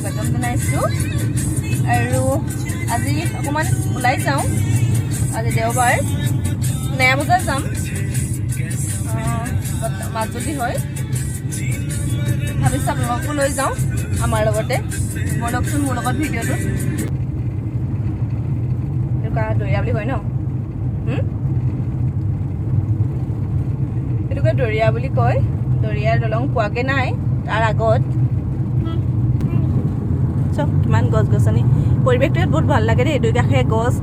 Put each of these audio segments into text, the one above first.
স্বাগতম জনাইছোঁ আৰু আজি অকণমান ওলাই যাওঁ আজি দেওবাৰ 9 বজাত যাম মাজুলী হৈ ভাবিছোঁ আপোনালোককো লৈ যাওঁ আমাৰ লগতে বলকচোন মোৰ লগত ভিডিঅ'টোত এইটো দৰিয়া বুলি কয় ন এইটো দৰিয়া বুলি কয় দৰিয়াৰ দলং পোৱাকৈ নাই তাৰ আগত চব কিমান গছ গছনি পৰিৱেশটো বহুত ভাল লাগে দেই দুই কাষে গছ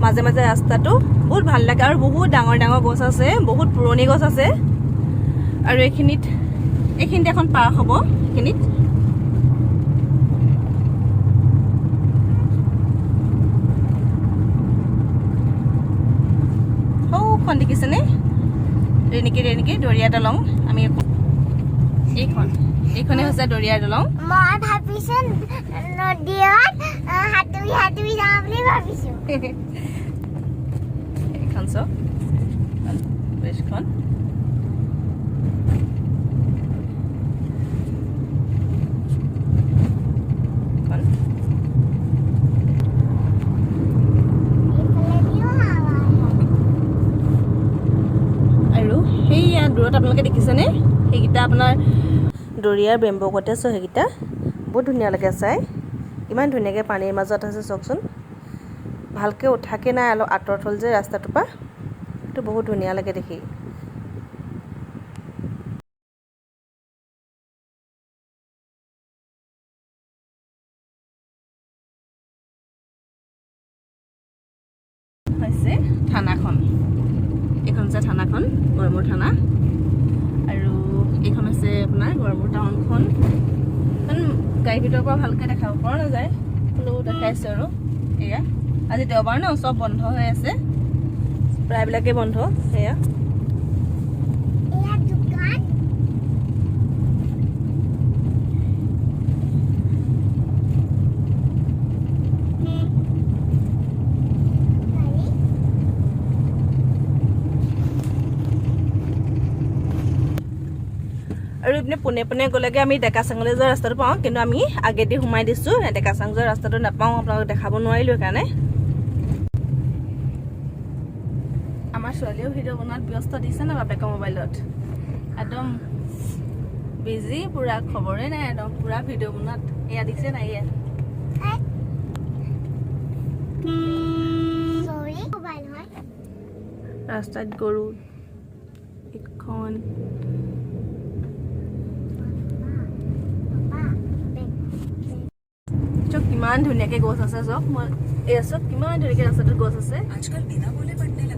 মাজে মাজে ৰাস্তাটো বহুত ভাল লাগে আৰু বহুত ডাঙৰ ডাঙৰ গছ আছে বহুত পুৰণি গছ আছে আৰু এইখিনিত এখন পাৰ্ক হ'ব এইখিনিত সৌখন দেখিছেনে ৰেণিকি দৰিয়া দলং আমি এইখনে হৈছে দৰিয়াৰ দলং মই ভাবিছোঁ নদীত হাতুৰি যাওঁ বুলি ভাবিছোঁ এইখন চব ব্ৰিজখন আৰু সেইয়া দূৰত আপোনালোকে দেখিছেনে সেইকেইটা আপোনাৰ দৰিয়াৰ বেম্বো কটেজ সেইকেইটা বহুত ধুনীয়া লাগে চাই ইমান ধুনীয়াকৈ পানীৰ মাজত আছে চাওকচোন ভালকৈ উঠাকৈ নাই অলপ আঁতৰত হ'ল যে ৰাস্তাটোৰ পৰা এইটো বহুত ধুনীয়া লাগে দেখি হৈছে থানাখন এইখন হৈছে থানাখন গড়মূৰ থানা আৰু এইখন হৈছে আপোনাৰ গড়মূৰ টাউনখন গাড়ীৰ ভিতৰৰ পৰা ভালকৈ দেখাব পৰা নাযায় হ'লেও দেখাইছোঁ আৰু এয়া আজি দেওবাৰ ন চব বন্ধ হৈ আছে প্ৰায়বিলাকে বন্ধ সেয়া আৰু ইপিনে পোনে পোনে গ'লেগে আমি ডেকাচাঙলৈ যোৱা ৰাস্তাটো পাওঁ কিন্তু আমি আগেদি সোমাই দিছোঁ ডেকাচাং যোৱা ৰাস্তাটো নাপাওঁ আপোনালোকে দেখাব নোৱাৰিলোঁ সেইকাৰণে আমাৰ ছোৱালীয়েও ভিডিঅ' বনোৱাত ব্যস্ত দিছে ন বাপেকৰ মোবাইলত একদম বিজি পুৰা খবৰে নাই একদম পুৰা ভিডিঅ' বনোৱাত এয়া দিছে নাই এয়া ৰাস্তাত গৰু এখন কিমান ধুনীয়াকৈ গছ আছে চব মই এই চব কিমান ধুনীয়াকৈ ৰাস্তাটোত গছ আছে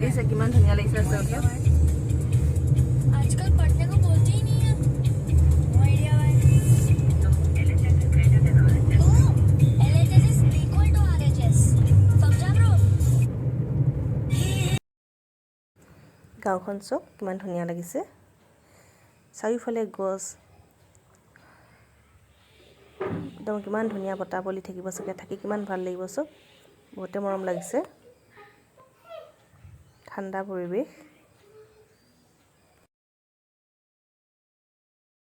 এই কিমান ধুনীয়া লাগিছে ৰাস্তাটো आजकल पढ़ने को बोलते ही नहीं है वो एरिया वाले LHS is equal to RHS समझा ब्रो গাঁওখন চব কিমান ধুনীয়া লাগিছে চাৰিওফালে গছ একদম কিমান ধুনীয়া বতাহ বলি থাকিব চাগে থাকি কিমান ভাল লাগিব চব বহুতে মৰম লাগিছে ঠাণ্ডা পৰিৱেশ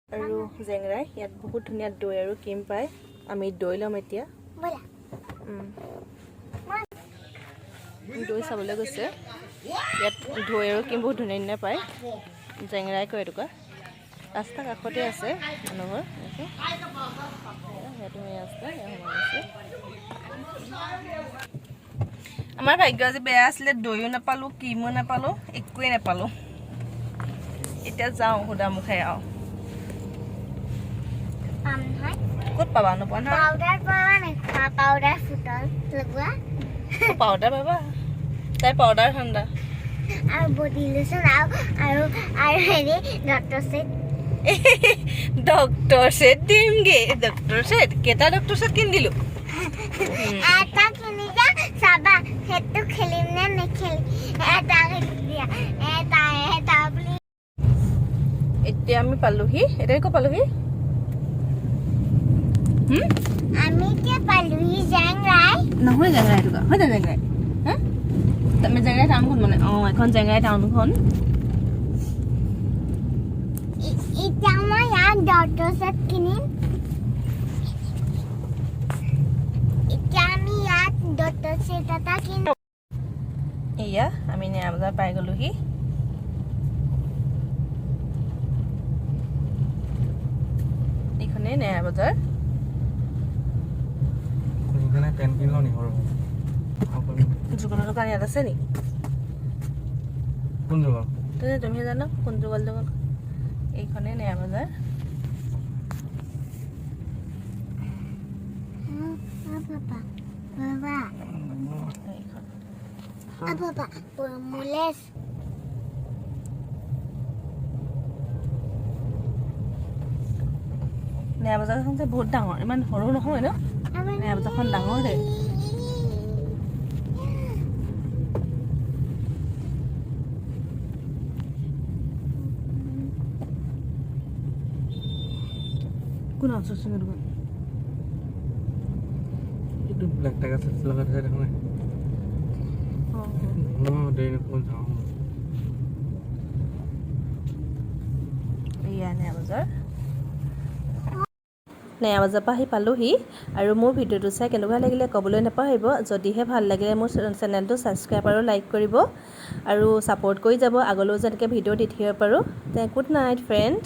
আৰু জেংৰাই ইয়াত বহুত ধুনীয়া দৈ আৰু ক্ৰীম পায় আমি দৈ ল'ম এতিয়া দৈ চাবলৈ গৈছে ইয়াত দৈ আৰু ক্ৰীম বহুত ধুনীয়া ধুনীয়া পায় জেংৰাই কয় এইটোকা ৰাস্তা কাষতে আছে মানুহৰ আমাৰ ভাগ্য আজি বেয়া আছিলে দৈও নাপালোঁ ক্ৰীমো নাপালোঁ একোৱেই নাপালোঁ এতিয়া যাওঁ সুদা মুখাই আৰু ক'ত পাবা নোপোৱা নহয় পাউডাৰ পাবা তাই পাউডাৰ ঠাণ্ডা আৰু বডি লোচন আৰু হেৰি ডক্টৰ সেট দিমগে ডক্টৰ সেট কেইটা ডক্টৰ সেট কিনি দিলোঁ এটা কিনি যা চাবা সেইটো খেলিম নে নেখেলিম এটা দিয়া এটা বুলি এতিয়া আমি পালোহি এতিয়া ক'ত পালোহি আমি এতিয়া পালোহি জেংৰাই নহয় জেংৰাই এইটো হয় না জেংৰাই হা তুমি জেংৰাই টাউনখন মানে এখন জেংৰাই টাউনখন এতিয়া মই ইয়াত ডক্টৰ সেট কিনিম তো সেটা কিন এয়া আমি নয়া বজাৰ পাই গ'লোহি এইখনে নয়া বজাৰ কোনখানে পেন কিনলো নি হৰ যুগলৰ দোকান ইয়াত আছে নি কোন জগা তুমি জানো কোন যুগল দোকান এইখনে নয়া বজাৰ বাবা বাবা মুলেশ নয়া বজাৰখন যে বহুত ডাঙৰ ইমান সৰু নহয় ন নয়া বজাৰখন ডাঙৰ দেই কোন আছে সিংহ দোকান itu black tag আছে লগা আছে দেখো নাই দেই কোন যাও এয়া নয়া বজাৰ নয়া বজাৰ পৰা আহি পালোহি আৰু মোৰ ভিডিঅ'টো চাই কেনেকুৱা লাগিলে ক'বলৈ নাপাহৰিব যদিহে ভাল লাগিলে মোৰ চেনেলটো ছাবস্ক্ৰাইব আৰু লাইক কৰিব আৰু ছাপোৰ্ট কৰি যাব আগলৈও যেনেকৈ ভিডিঅ' দি থাকিব পাৰোঁ গুড নাইট ফ্ৰেণ্ড